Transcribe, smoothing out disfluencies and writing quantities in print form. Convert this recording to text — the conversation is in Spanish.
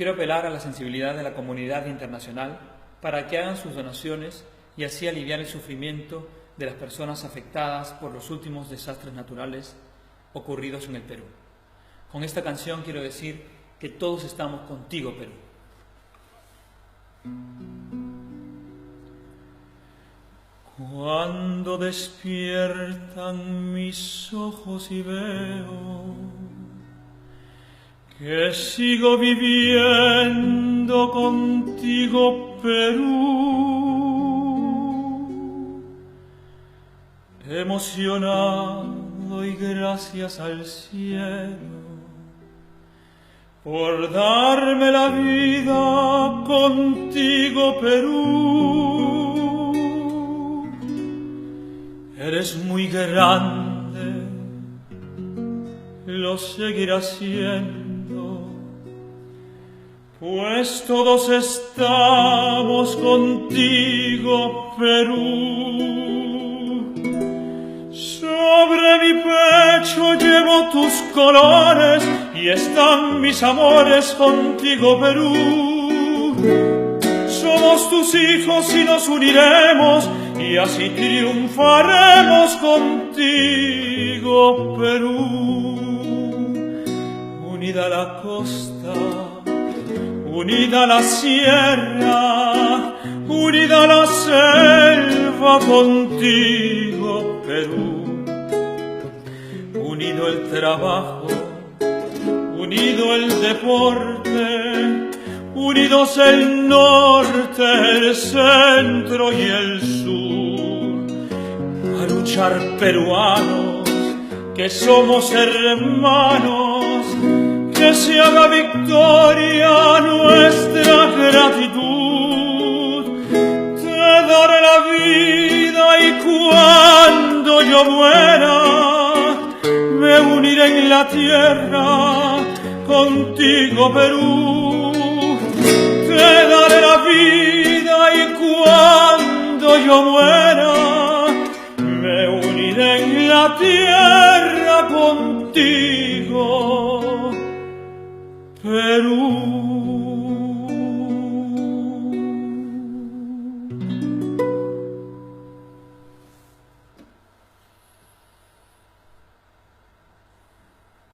Quiero apelar a la sensibilidad de la comunidad internacional para que hagan sus donaciones y así aliviar el sufrimiento de las personas afectadas por los últimos desastres naturales ocurridos en el Perú. Con esta canción quiero decir que todos estamos contigo, Perú. Cuando despiertan mis ojos y veo que sigo viviendo contigo, Perú, emocionado y gracias al cielo por darme la vida contigo, Perú. Eres muy grande, lo seguirás siendo, pues todos estamos contigo, Perú. Sobre mi pecho llevo tus colores y están mis amores contigo, Perú. Somos tus hijos y nos uniremos y así triunfaremos contigo, Perú. Unida la costa, unida la sierra, unida la selva contigo, Perú. Unido el trabajo, unido el deporte, unidos el norte, el centro y el sur, a luchar peruanos, que somos hermanos, que se haga victoria nuestra gratitud. Te daré la vida y cuando yo muera, me uniré en la tierra contigo, Perú. Te daré la vida y cuando yo muera, me uniré en la tierra contigo, Perú.